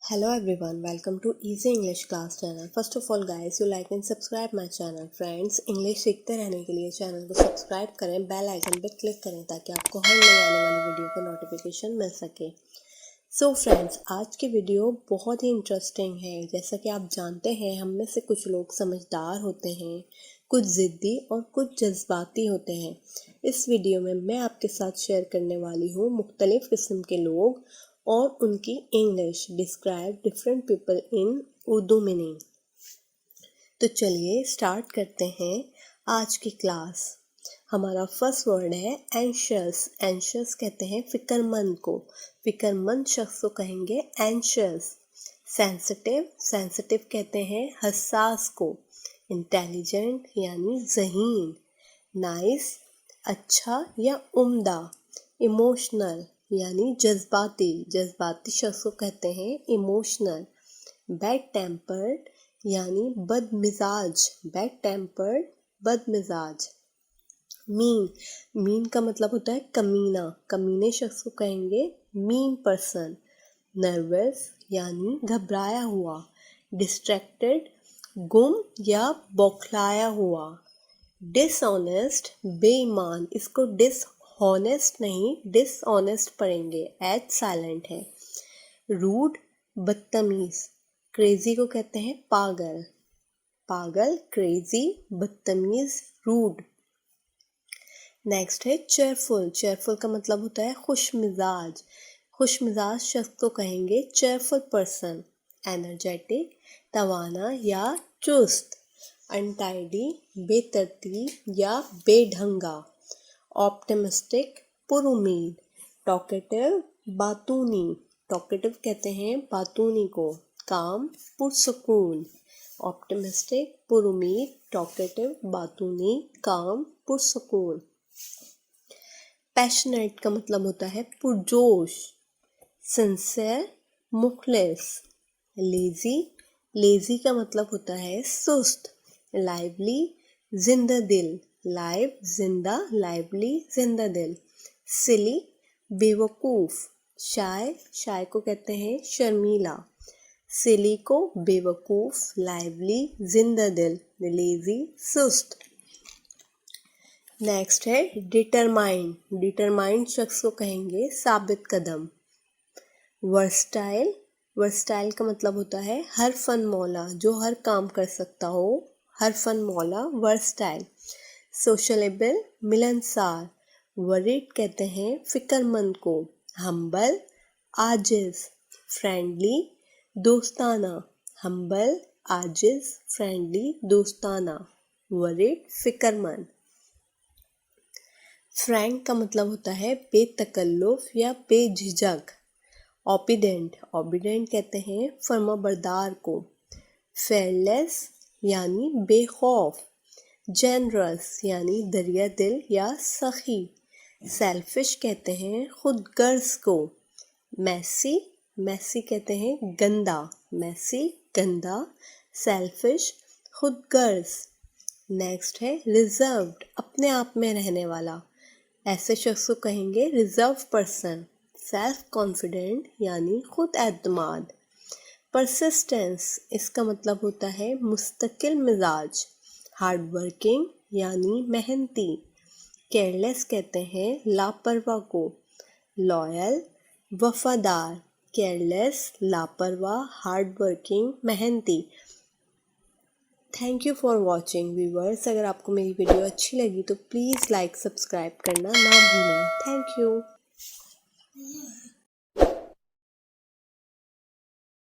Hello everyone, welcome to Easy English Class channel. First of all guys, you like and subscribe my channel. Friends, English सीखते रहने के लिए channel को subscribe करें, bell icon पे click करें ताकि आपको हर नई आने वाली वीडियो का नोटिफिकेशन मिल सके। सो फ्रेंड्स, आज की वीडियो बहुत ही इंटरेस्टिंग है। जैसा कि आप जानते हैं, हम में से कुछ लोग समझदार होते हैं, कुछ ज़िद्दी और कुछ जज्बाती होते हैं। इस वीडियो में मैं आपके साथ शेयर करने वाली हूँ मुख्तलिफ़ किस्म के लोग और उनकी English describe different people in Urdu meaning. तो चलिए स्टार्ट करते हैं आज की क्लास। हमारा फर्स्ट वर्ड है एंशियस। एंशियस कहते हैं फिक्रमंद को। फिक्रमंद शख्स को कहेंगे एंशियस। सेंसिटिव, सेंसिटिव कहते हैं हसास को। इंटेलिजेंट यानी ज़हीन। नाइस, अच्छा या उम्दा। इमोशनल यानी जज्बाती, जज्बाती शख्स को कहते हैं इमोशनल। बैड टेम्पर्ड यानी बदमिजाज, बैड टेम्पर्ड बदमिजाज। मीन, मीन का मतलब होता है कमीना, कमीने शख्स को कहेंगे मीन पर्सन। नर्वस यानी घबराया हुआ। डिस्ट्रैक्टेड, गुम या बौखलाया हुआ। डिसऑनेस्ट, बेईमान, इसको डिसऑनेस्ट नहीं डिसऑनेस्ट पढ़ेंगे, एच साइलेंट है। रूड, बदतमीज। क्रेजी को कहते हैं पागल। पागल, क्रेजी, बदतमीज, रूड। नेक्स्ट है चेयरफुल। चेयरफुल का मतलब होता है खुश मिजाज। खुश मिजाज शख्स को कहेंगे चेयरफुल पर्सन। एनर्जेटिक, तवाना या चुस्त। अनटाइडी, बेतरतीब या बेढंगा। ऑप्टिमिस्टिक, पुरुमीद। टॉकेटिव, बातूनी। टॉकेटिव कहते हैं बातूनी को। काम, पुरसकून। ऑप्टिमिस्टिक, पुरुमीद, टॉकेटिव, बातूनी, काम, पुरसकून। पैशनेट का मतलब होता है पुरजोश। सिंसियर, मुखलिस। लेजी, लेजी का मतलब होता है सुस्त। लाइवली, जिंदा दिल। लाइव, जिंदा, लाइवली, जिंदा दिल। सिली, बेवकूफ़। शाय, शाय को कहते हैं शर्मीला। सिली को बेवकूफ़, लाइवली, जिंदा दिल, लेजी, सुस्त। नेक्स्ट है डिटरमाइंड। डिटरमाइंड शख्स को कहेंगे साबित कदम। वर्सटाइल, वर्सटाइल का मतलब होता है हर फन मौला, जो हर काम कर सकता हो, हर फन मौला, वर्सटाइल। सोशलेबल, मिलनसार। वरीड कहते हैं फिक्रमंद को। हम्बल, आजिज। फ्रेंडली, दोस्ताना। हम्बल, आजिज, फ्रेंडली, दोस्ताना। वरीड, फिक्रमंद। फ्रैंक का मतलब होता है बेतकल्लुफ या बेझिझक। ओबीडेंट, ओबीडेंट कहते हैं फर्माबरदार को। फेयरलेस यानी बेखौफ। जेनरस यानी दरिया दिल या सखी। सेल्फिश कहते हैं खुदगर्ज को। मैसी, मैसी कहते हैं गंदा। मैसी, गंदा। सेल्फिश, खुदगर्ज। नेक्स्ट है रिजर्व्ड, अपने आप में रहने वाला। ऐसे शख्स को कहेंगे रिजर्व पर्सन। सेल्फ कॉन्फिडेंट यानी खुद एतमाद। परसिस्टेंस, इसका मतलब होता है मुस्तकिल मिजाज। हार्ड वर्किंग यानी मेहनती। केयरलेस कहते हैं लापरवाह को। लॉयल, वफादार। केयरलेस, लापरवाह, हार्ड वर्किंग, मेहनती। Thank you for watching viewers. अगर आपको मेरी वीडियो अच्छी लगी तो प्लीज़ लाइक सब्सक्राइब करना ना भूलें। Thank you.